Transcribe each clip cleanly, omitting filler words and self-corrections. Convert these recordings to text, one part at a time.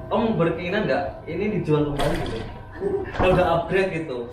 Om berkeinginan nggak ini dijual kembali gitu? Kalau udah upgrade gitu.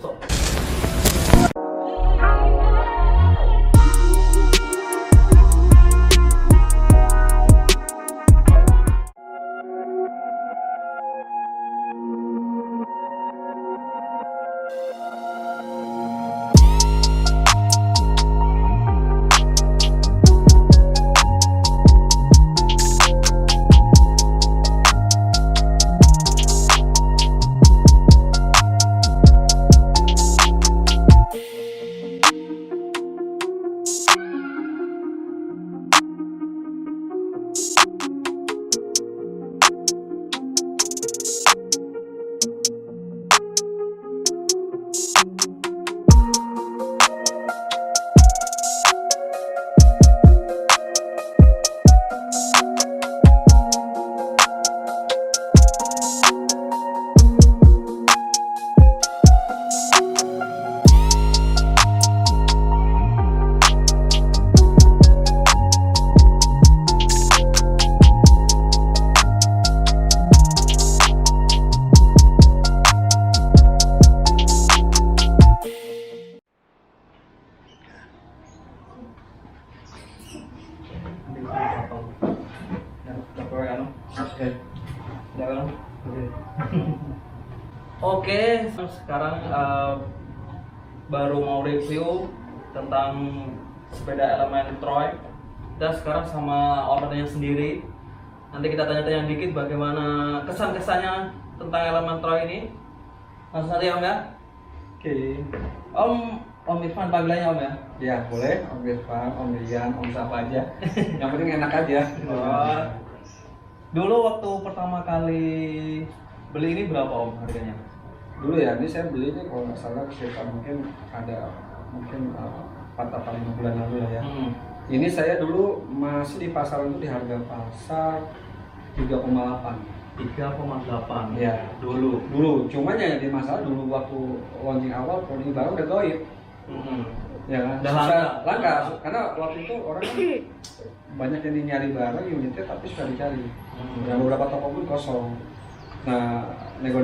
Oke, sekarang baru mau review tentang sepeda elemen Troy. Kita sekarang sama ownernya sendiri. Nanti kita tanya-tanya dikit bagaimana kesan-kesannya tentang elemen Troy ini. Langsung saja Om ya. Oke. Om Irfan panggilannya Om ya? Ya boleh, Om Irfan, Om Rian, Om siapa aja. Yang penting enak aja. Oh. Dulu waktu pertama kali beli ini berapa Om harganya? Dulu ya, ini saya beli ini kalau nggak salah sekitar mungkin ada 4 atau 5 bulan lalu lah ya. Ini saya dulu masih di pasaran itu di harga pasar 3,8. 3,8. Ya, dulu. Cuman yang jadi masalah dulu waktu launching awal Pony baru udah goib. Ya kan? Udah langka. Karena waktu itu orang kan banyak yang nyari barang unitnya tapi sudah dicari. Dan beberapa toko pun kosong. Nah, nego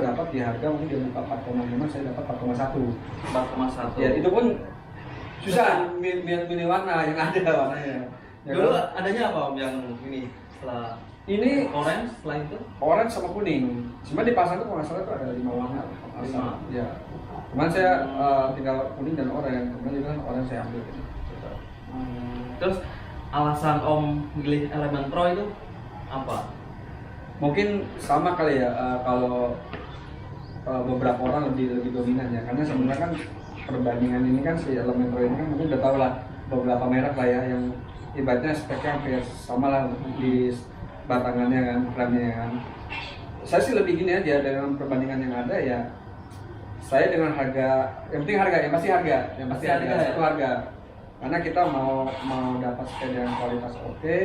dapat di harga mungkin dia buka 4,5, saya dapat 4,1. 4,1. Ya, itu pun susah milih warna yang ada warnanya. Ya, dulu kan? adanya apa Om yang ini setelah Ini orange, setelah itu orange sama kuning. Cuma di pasar itu kalau nggak salah itu ada 5 warna. 5. Ya. Cuman saya tinggal kuning dan orange. Kemudian juga kan orange saya ambil. Terus alasan Om milih elemen Troy itu apa? Mungkin sama kali ya kalau beberapa orang lebih dominan ya. Karena sebenarnya kan perbandingan ini kan si elemen Troy ini kan mungkin udah tahu lah beberapa merek lah ya yang ibaratnya speknya hampir sama lah di batangannya kan, remnya kan. Saya sih lebih gini aja dengan perbandingan yang ada ya. Saya dengan harga, yang penting harga, yang pasti harga, satu harga. Karena kita mau dapat sepeda yang kualitas oke,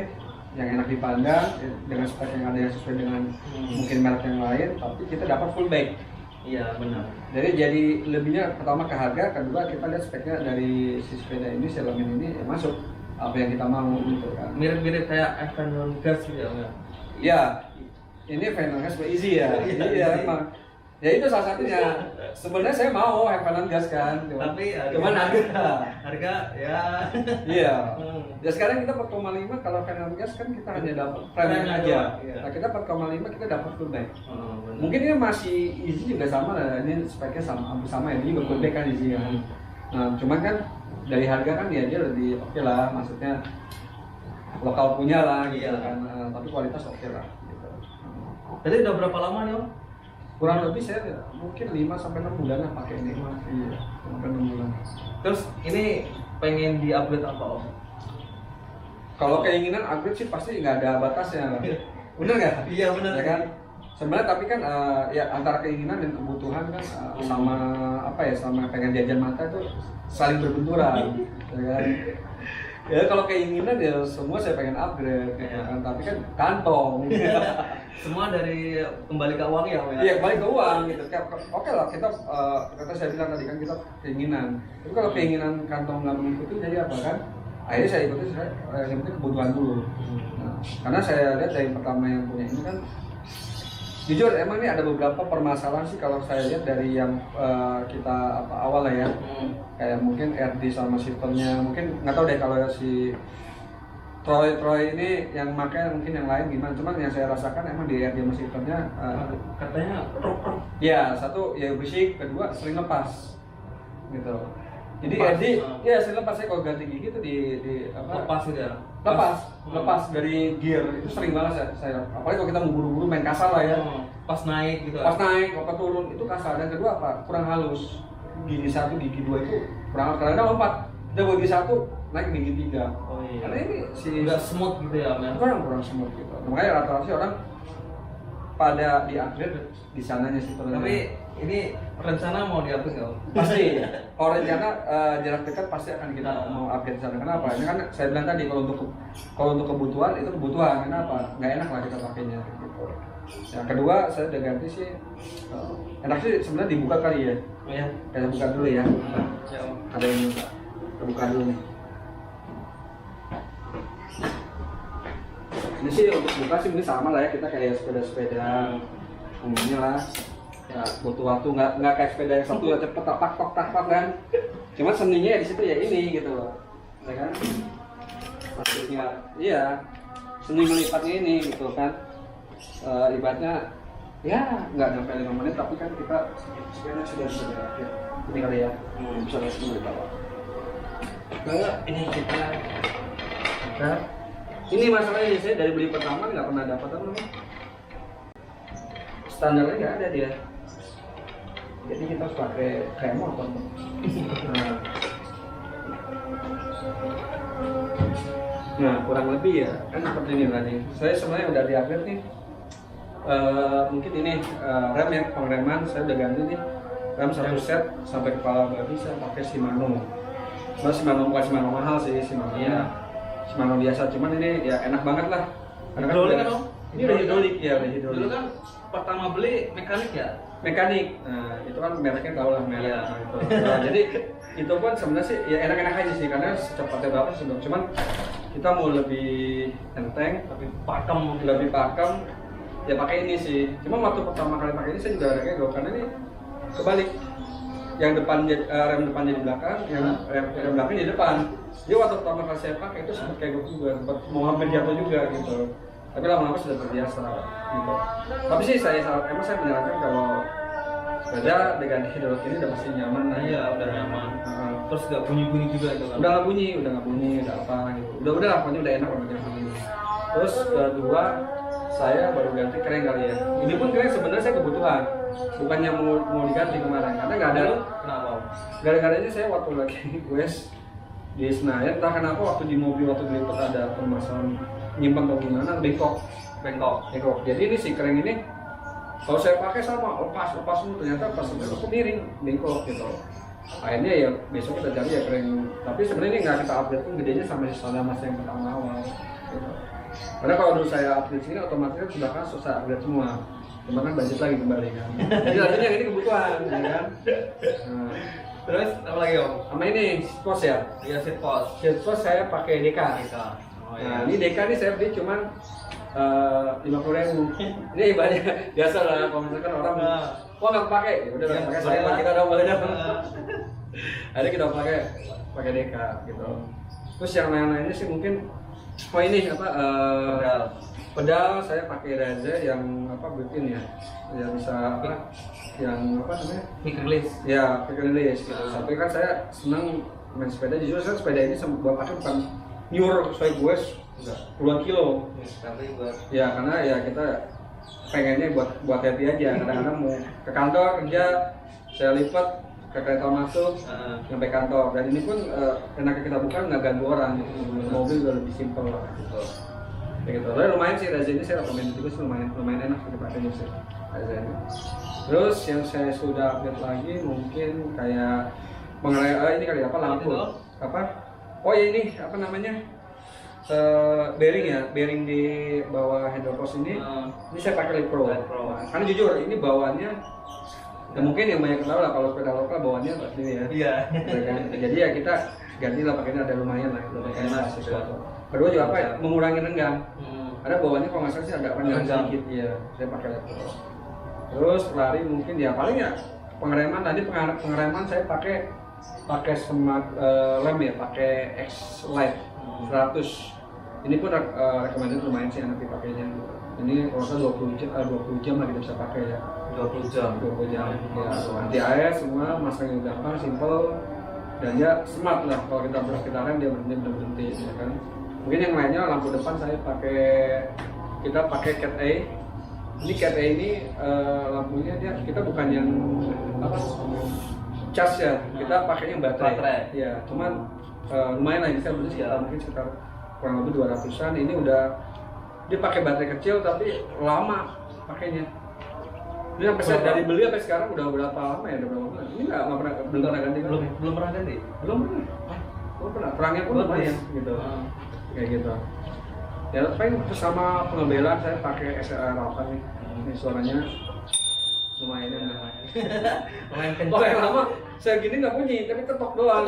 yang enak dipandang, dengan spek yang ada yang sesuai dengan mungkin merek yang lain, tapi kita dapat full bike. Iya benar. Jadi lebihnya pertama ke harga, kedua kita lihat speknya dari si sepeda ini, si elemen ini ya masuk apa yang kita mau gitu kan. Mirip-mirip kayak Evan Gas gitu ya? Ya, ini Venom Gas easy ya. Iya emang. Ya itu salah satunya. Sebenarnya saya mau Venom Gas kan. Tapi cuman harga ya. Iya. Ya sekarang kita 4,5 kalau Venom Gas kan kita hanya dapat frame aja. Iya. Nah kita 4,5 kita dapat full bike. Mungkin ini masih easy juga sama lah. Ini speknya sama ya. Ini full bike kan easy kan. Nah cuman kan dari harga kan dia lebih oke lah, maksudnya lokal punya lah gitu kan, tapi kualitas oke lah gitu. Jadi udah berapa lama nih Om? Kurang lebih saya mungkin 5-6 bulan lah pakai ini. Iya, sampai 6 bulan. Terus ini pengen di-upgrade apa Om? Kalau keinginan upgrade sih pasti nggak ada batasnya. Bener nggak? Iya bener. Ya kan? Sebenarnya tapi kan ya antara keinginan dan kebutuhan kan sama apa ya, sama pengen jajan mata itu saling berbenturan. Ya kan? Ya kalau keinginan ya semua saya pengen upgrade ya kan, tapi kan kantong. Semua dari kembali ke uang ya Om ya? Iya, kembali ke uang gitu. Oke lah kita kata saya bilang tadi kan kita keinginan. Tapi kalau keinginan kantong nggak mengikuti jadi apa kan? Akhirnya saya ikuti yang penting kebutuhan dulu. Nah, karena saya lihat dari pertama yang punya ini kan Jujur emang ini ada beberapa permasalahan sih kalau saya lihat dari yang kita awal lah ya. Kayak mungkin RD sama sistemnya, mungkin nggak tahu deh kalau si Troy ini yang makanya mungkin yang lain gimana, cuman yang saya rasakan emang di RD sama sistemnya katanya ya satu ya berisik, kedua sering lepas gitu. Jadi Lepas, RD ya sering lepas. Saya kalau ganti gigi tuh di apa? lepas gitu ya. Lepas dari gear itu sering banget saya. Apalagi kalau kita mau buru-buru main kasar lah ya. Pas naik gitu. Pas naik, kalau turun itu kasar. Dan kedua apa? Kurang halus. Gigi 1, gigi 2 itu kurang halus. Kadang-kadang lompat. Kita gigi 1 naik gigi 3. Oh iya. Karena ini si Nggak smooth gitu ya, men. kurang smooth gitu. Makanya rata-rata sih orang pada di-upgrade di sananya sih. Tapi ini rencana mau di-upgrade nggak? Pasti. Kalau rencana jarak dekat pasti akan kita mau upgrade sana. Kenapa? Ini kan saya bilang tadi kalau untuk kebutuhan itu kebutuhan. Kenapa? Nggak enak lah kita pakainya. Gitu. Yang kedua saya udah ganti sih. Enak sih sebenarnya dibuka kali ya. Oh ya. Kita buka dulu ya. Ya. Ada yang buka. Kita buka dulu nih. Ini sih untuk buka sih ini sama lah ya, kita kayak sepeda-sepeda umumnya lah. Ya butuh waktu, nggak kayak sepeda yang satu ya cepet tak kan. Cuma seninya di situ ya ini gitu loh, ya kan? Maksudnya iya seni melipatnya ini gitu kan. Ibaratnya ya nggak nyampe 5 menit tapi kan kita sepeda sudah berakhir. Ini kali ya, bisa langsung di bawah. Ini kita ini masalahnya saya dari beli pertama nggak pernah dapat apa namanya, standarnya nggak ada dia. Jadi kita harus pakai kayak motor. Nah kurang lebih ya kan seperti ini tadi. Saya sebenarnya udah di-upgrade nih. Mungkin ini rem ya, pengereman saya udah ganti nih. Rem 1 set sampai kepala babi saya pakai Shimano. Shimano bukan Shimano mahal sih, Shimano Shimano biasa, cuman ini ya enak banget lah. Hidrolik kan Om? Ini udah hidrolik ya, udah hidrolik. Dulu kan pertama beli mekanik ya? Mekanik, nah itu kan mereknya tau lah merek. Iya. Nah, itu. Nah, jadi itu pun sebenarnya sih ya enak-enak aja sih karena secepatnya berapa sih dong. Cuman kita mau lebih enteng, lebih pakem, ya pakai ini sih. Cuma waktu pertama kali pakai ini saya juga ada kayak karena ini kebalik. Yang depan rem depan jadi belakang, yang rem belakang jadi depan. Jadi waktu pertama kali saya pakai itu sempat kayak gue juga, sempat mau hampir jatuh juga gitu. Tapi lama-lama sudah terbiasa gitu. Tapi sih emang saya menyarankan kalau sepeda dengan hidrolik ini udah pasti nyaman lah. Iya, udah nyaman. Terus nggak bunyi-bunyi juga itu kan? Udah nggak bunyi, udah apa gitu. Udah lah, pokoknya udah enak kalau ganti bunyi. Terus kedua saya baru ganti keren kali ya. Ini pun keren sebenarnya saya kebutuhan. Bukannya mau diganti kemarin karena nggak ada. Kenapa? Gara-garanya saya waktu lagi quest di Senayan, entah kenapa waktu di mobil waktu diliput ada permasalahan nyimpang atau gimana, bengkok. Jadi ini si keren ini kalau saya pakai sama lepas dulu, ternyata pas sampai aku miring, bengkok gitu. Akhirnya ya besok kita cari ya keren. Tapi sebenarnya ini nggak kita update pun gedenya sama mas yang pertama awal. Gitu. Karena kalau dulu saya update sini otomatis kan sudah kan selesai update semua. Cuma kan budget lagi kembali kan. Jadi artinya ini kebutuhan, ya kan. Nah. Terus apa lagi Om? Sama ini seatpost ya. Iya seatpost. Seatpost saya pakai Deka. Oh, Nah ini Deka nih saya beli cuman 50.000. Ini ibaratnya biasa lah kalau misalkan orang kok nggak pakai, ya udah nggak pakai saya kita udah boleh dapat. Akhirnya kita pakai Deka gitu. Terus yang lain-lainnya sih mungkin ini apa pedal saya pakai Razer yang apa built-in ya, yang bisa apa, yang apa namanya? Quick release. Ya, quick release. Gitu. Tapi kan saya senang main sepeda. Jujur saya sepeda ini buat pakai bukan nyur sesuai gue puluhan kilo. Tapi buat Ya karena ya kita pengennya buat happy aja. Kadang-kadang mau ke kantor kerja, saya lipat ke kereta masuk sampai kantor. Dan ini pun enaknya kita buka nggak ganggu orang. Gitu. Mobil udah lebih simpel lah. Gitu. Kayak gitu. Tapi lumayan sih Razer ini saya rekomend juga sih, lumayan enak dipakainya sih Razer ini. Terus yang saya sudah update lagi mungkin kayak mengenai ini kali apa lampu apa? Oh ya ini apa namanya? Bearing ya, bearing di bawah handlepost ini saya pakai Light Pro. Karena jujur ini bawaannya ya mungkin yang banyak tahu lah kalau sepeda lokal bawaannya seperti ini ya. Iya. Jadi ya kita ganti lah pakai ini ada lumayan lah, lumayan enak sesuatu. Kedua juga apa? Mengurangi renggang. Ada bawaannya kalau nggak salah sih agak renggang sedikit ya. Saya pakai Light Pro. Terus lari mungkin ya paling ya pengereman tadi pengereman saya pakai smart lem ya, pakai X-Lite 100. Ini pun recommended lumayan sih enak dipakainya. Ini kalau saya 20 jam lah kita bisa pakai ya. 20 jam. 20 jam. Ya, anti air semua, masangnya gampang, simple dan ya smart lah. Kalau kita rem dia berhenti ya kan. Mungkin yang lainnya lampu depan saya kita pakai Cat A. Ini Cat A ini lampunya kita bukan yang apa cas ya, kita pakainya baterai. Ya, cuman lumayan lah ini saya beli mungkin sekitar kurang lebih 200-an. Ini udah dia pakai baterai kecil tapi lama pakainya. Ini sampai saya dari beli sampai sekarang udah berapa lama ya? Udah berapa bulan? Ini belum pernah ganti. Belum pernah ganti. Belum pernah. Perangnya pun lumayan gitu. Kayak gitu. Ya, paling sama pengembelan saya pakai SLR 8 nih. Ini suaranya lumayan enak. Lumayan kencang. Oh, yang lama saya gini nggak bunyi, tapi ketok doang.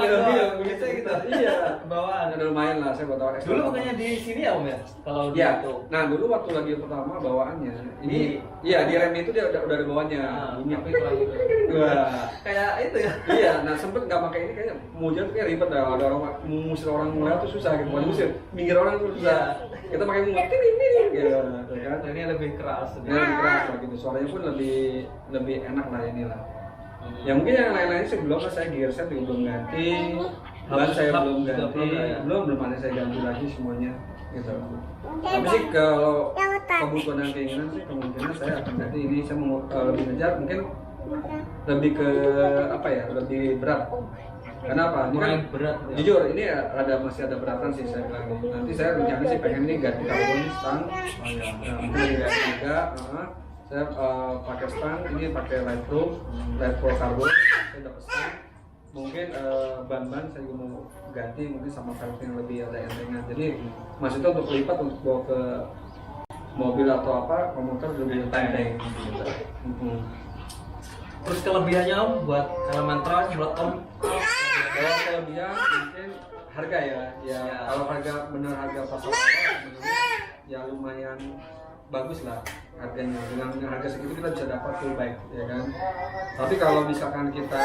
Gitu. Iya. Bawaan. Udah lumayan lah, saya bawa SLR. Dulu bukannya di sini ya Om ya? Kalau di ya. itu. Nah, dulu waktu lagi pertama bawaannya. Ini iya di rem itu dia udah ada bawaannya. Tapi kalau gitu. Wah. Kayak itu ya. Iya, nah sempet nggak pakai ini kayaknya mau jalan kayak ribet dah. Ada orang ngusir orang lewat tuh susah gitu. Bukan ngusir, minggir orang tuh susah. Kita pakai muat ini gitu kan. Ini lebih keras. Ini lebih keras lah gitu. Suaranya pun lebih enak lah inilah. Ya mungkin yang lain-lainnya sih belum, saya gearset juga belum ganti. Ban saya belum ganti. Belum ada saya ganti lagi semuanya gitu. Tapi sih kalau kebutuhan dan keinginan sih kemungkinan saya akan ganti ini. Saya mau lebih ngejar mungkin lebih ke apa ya, lebih berat. Kenapa? Ini kan berat. Ya. Jujur ini masih ada beratan sih saya bilang. Nanti saya rencana sih pengen ini ganti karbon stang. Mungkin ganti juga. Saya pakai stang, ini pakai light pro karbon. Saya dapat stang. Mungkin ban-ban saya juga mau ganti mungkin sama velg yang lebih ada entengan. Jadi maksudnya untuk lipat untuk bawa ke mobil atau apa, komuter lebih enteng. Terus kelebihannya Om buat Elementroy menurut Om? Kalau kelebihan mungkin harga ya. Kalau harga pasar sebenarnya ya lumayan bagus lah harganya. Dengan harga segitu kita bisa dapat full bike ya kan. Tapi kalau misalkan kita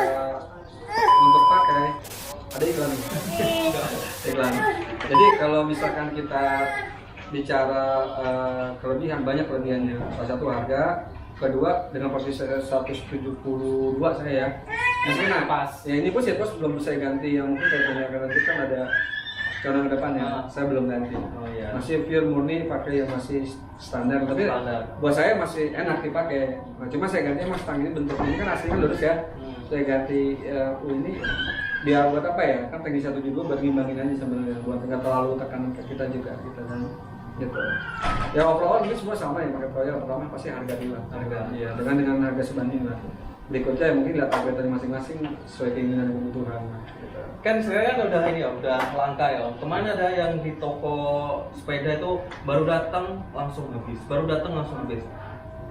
untuk pakai ada iklan. Jadi kalau misalkan kita bicara kelebihan, banyak kelebihannya. Salah satu harga, kedua dengan posisi 172 saya ya. Nah, pas. Ya ini pun seatpost belum saya ganti, yang mungkin kayak banyak nanti kan ada condong ke depan ya. Saya belum ganti. Oh, iya. Masih pure murni pakai yang masih standar, tapi buat saya masih enak dipakai. Nah, cuma saya ganti mas stang ini bentuknya ini kan aslinya lurus ya. Saya ganti ini biar buat apa ya? Kan tinggi 172 buat ngimbangin aja sebenarnya, buat nggak terlalu tekanan ke kita juga gitu kan. Gitu. Ya overall ini semua sama ya, pakai proyek pertama pasti harga dulu. Iya, dengan harga sebanding lah. Berikutnya ya mungkin lihat target dari masing-masing sesuai keinginan dan kebutuhan. Gitu. Kan sekarang kan udah ini ya, udah langka ya Om. Kemarin ada yang di toko sepeda itu baru datang langsung habis.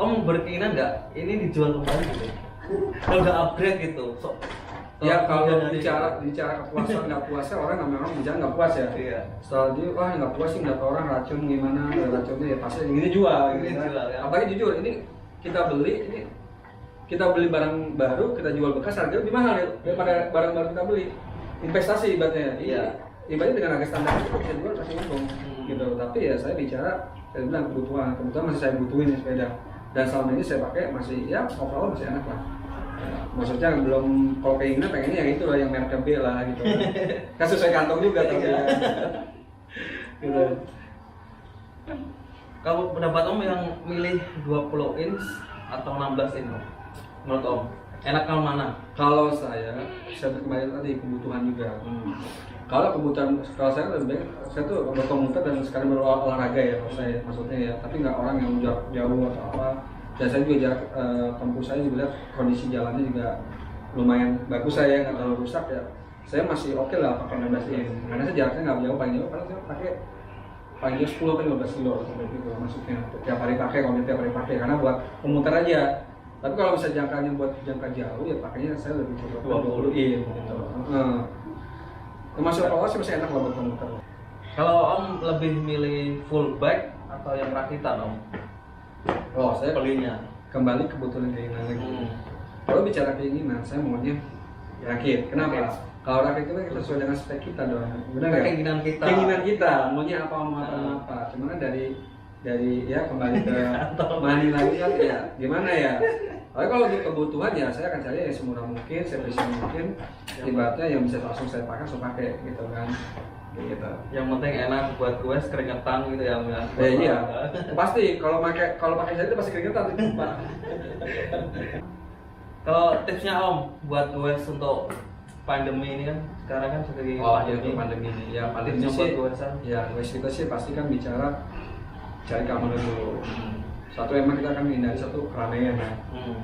Om berkeinginan nggak ini dijual kembali gitu? Kalau udah upgrade gitu. Ya kalau bicara kepuasan nggak puasnya orang bicara nggak puas ya. Iya. Setelah dia nggak puas sih, nggak tahu orang racun gimana, racunnya ya pasti ini jual. Gitu. Ya. Apalagi jujur ini kita beli barang baru, kita jual bekas harga lebih mahal ya daripada barang baru kita beli. Investasi ibaratnya. Iya. Ibaratnya dengan harga standar itu bisa jual pasti untung. Gitu. Tapi ya saya bilang kebutuhan masih saya butuhin sepeda. Dan selama ini saya pakai masih ya overall masih enak lah. Maksudnya belum, kalau keinginan pengennya yang itu lah, yang merek B lah gitu. Kan sesuai kantong juga tapi ya. Gitu. Kalau pendapat Om yang milih 20 inch atau 16 inch Om? Menurut Om, enak kalau mana? Kalau saya kembali tadi kebutuhan juga. Kalau saya lebih baik, saya tuh berkomuter dan sekali berolahraga ya, kalau saya maksudnya ya. Tapi nggak orang yang jauh atau apa. Dan saya juga jarak tempuh saya juga lihat kondisi jalannya juga lumayan bagus, saya nggak terlalu rusak ya. Saya masih oke lah pakai 16 inch. Karena saya jaraknya nggak jauh, paling jauh karena saya pakai 10 atau 15 kilo sampai gitu maksudnya. Tiap hari pakai, kalau tiap hari pakai karena buat komuter aja. Tapi kalau bisa jangkanya buat jangka jauh ya pakainya saya lebih cocok 20 inch gitu. Masuk awal sih masih enak lah buat komuter. Kalau Om lebih milih full bike atau yang rakitan Om? Oh, saya belinya. kembali kebutuhan keinginan lagi. Kalau bicara keinginan, saya maunya rakit. Kenapa? Kalau rakit itu kan kita sesuai dengan spek kita dong. Benar nggak? Keinginan kita. Keinginan kita, maunya apa, mau apa. Cuman kan dari ya kembali ke money lagi kan ya gimana ya. Tapi kalau untuk kebutuhan ya saya akan cari yang semurah mungkin, sebisa mungkin. Ibaratnya yang bisa langsung saya pakai gitu kan. Gitu. Yang penting enak buat gue keringetan gitu ya, Om. Iya. Pasti kalau pakai saya itu pasti keringetan itu, Pak. Kalau tipsnya Om buat gue untuk pandemi ini kan sekarang kan sedang pandemi ini ya paling tipsnya sih buat gue ya kita sih pasti kan bicara cari keamanan dulu. Satu emang kita akan menghindari satu keramaian ya.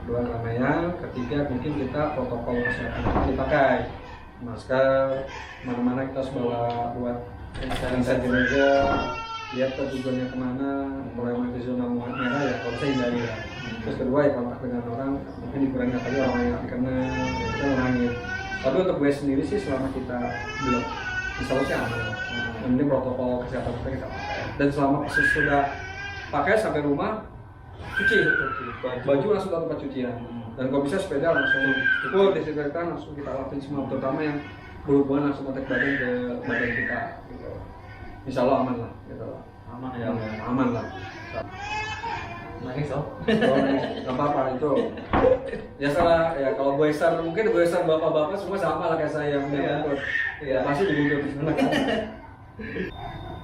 Dua keramaian, ketiga mungkin kita protokol kesehatan kita dipakai. Masker, mana-mana kita harus bawa buat hand sanitizer, lihat tujuannya kemana, kalau emang ke zona merah ya kalau saya hindari ya. Terus kedua ya kontak dengan orang mungkin dikurangi kali orang yang kena kita menangin. Tapi untuk gue sendiri sih selama kita belum insya Allah sih aman. Yang penting protokol kesehatan kita pakai. Dan selama sudah pakai sampai rumah cuci baju langsung ke tempat cucian. Dan kalau bisa sepeda langsung full disinfektan langsung kita lakuin semua, terutama yang berhubungan langsung kontak badan ke badan kita gitu. Insya Allah aman lah gitu. Aman ya. Aman lah. Nangis Om. Gak apa-apa itu. Ya salah ya kalau gue mungkin bapak-bapak semua sama lah kayak saya yang ikut. Iya. Pasti dibutuh di sana.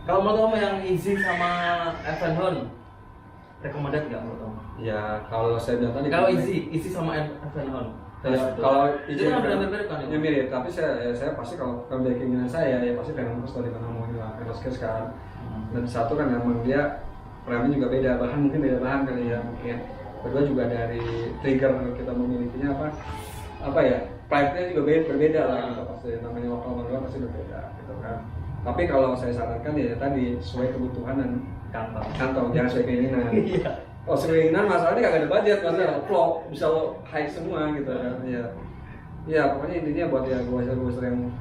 Kalau menurut Om yang easy sama Evenhone, recommended nggak menurut Om? Ya kalau saya bilang tadi. Kalau easy sama Evenhone. Ya, kalau itu kan benar-benar kan ya mirip, tapi saya pasti kalau dari keinginan saya ya pasti pengen terus dari mana mau lah Veloskis kan. Dan satu kan memang dia remnya juga beda, bahan mungkin beda bahan kali ya mungkin. Kedua juga dari trigger kita memilikinya apa ya, pipe-nya juga berbeda lah gitu pasti, namanya lokal manual pasti berbeda gitu kan. Tapi kalau saya sarankan ya tadi sesuai kebutuhan dan kantong jangan sesuai keinginan. Oh keinginan masalahnya kagak ada budget, masalah vlog bisa lo high semua gitu kan ya. Ya pokoknya intinya buat ya gue yang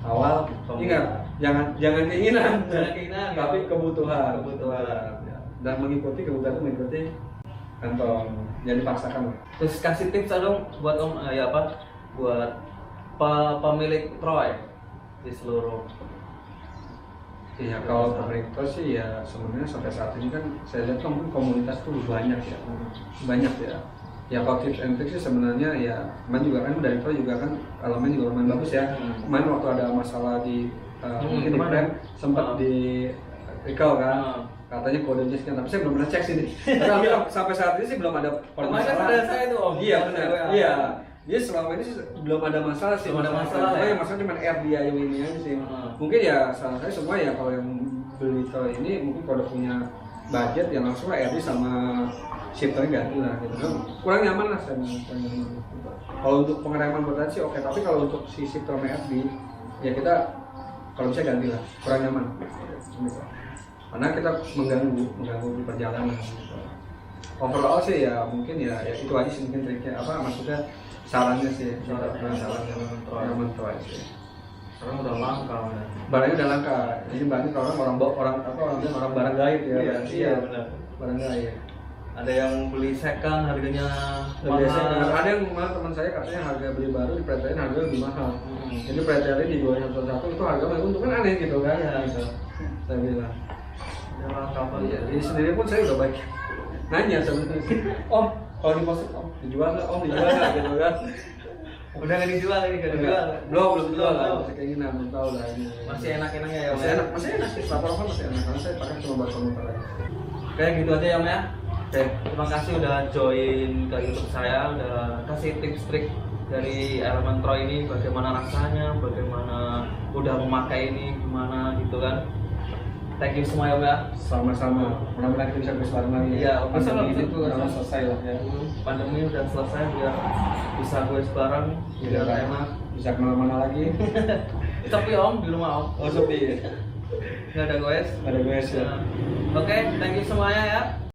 awal ingat jangan keinginan tapi kebutuhan. Ya. Dan mengikuti kebutuhan itu mengikuti kantong, jangan dipaksakan. Terus kasih tips dong buat Om ya apa buat pemilik Troy di seluruh. Iya kalau pemerintah sih ya sebenarnya sampai saat ini kan saya lihat kan komunitas tuh banyak ya. Ya kalau tips and tricks sih sebenarnya ya kemarin juga kan dari Troy juga kan elemen juga lumayan bagus ya. Kemarin waktu ada masalah di mungkin di frame sempat di recall kan. Katanya kodenya sekian, tapi saya belum pernah cek sih nih. Tapi sampai saat ini sih belum ada permasalahan. Ada saya tuh Om. Iya benar. Iya. Dia selama ini sih belum ada masalah sih. Belum ada masalah. Yang masalah cuma R dia yang ini aja sih. Mungkin ya salah saya semua ya kalau yang beli tol ini mungkin kalau punya budget ya langsung lah RD sama shifternya ganti lah gitu kan. Kurang nyaman lah saya nyaman. Kalau untuk pengereman berat sih oke, tapi kalau untuk si shifter sama RD ya kita kalau bisa ganti lah. Kurang nyaman. Karena kita mengganggu di perjalanan gitu. Overall sih ya mungkin ya itu aja sih mungkin triknya maksudnya sarannya sih sarannya Troy sih. Sekarang udah langka ya. Barangnya udah langka. Jadi barangnya orang barang gaib ya. Iya benar. Barang gaib. Ada yang beli second harganya Biasanya mahal. ada yang mahal, teman saya katanya harga beli baru di pretelin harga lebih mahal. Jadi pretelin di 211 itu harga lebih untung kan aneh gitu kan. Iya. Gitu. Saya bilang. Ya langka apa Iya, jadi sendiri pun saya udah baik nanya sebenarnya Om, kalau di poster Om dijual nggak gitu kan. Udah nggak dijual ini nggak dijual. Belum dijual lah, masih keinginan belum tahu lah ini. Masih enak-enaknya ya Om. Masih enak sih, lapor masih enak karena saya pakai cuma buat komentar aja. Oke gitu aja ya Om ya. Oke, terima kasih udah join ke YouTube saya, udah kasih tips trik dari elemen Troy ini, bagaimana rasanya, bagaimana udah memakai ini, gimana gitu kan. Thank you semua ya Om ya. Sama-sama. Mudah-mudahan kita bisa bersama bareng lagi. Iya, pandemi ini itu udah selesai lah ya. Pandemi udah selesai biar bisa gue bareng, biar enak. Bisa kemana-mana lagi. Sepi Om di rumah Om. Oh sepi. Nggak ada goes. Ada gue ya. Oke, thank you semuanya ya.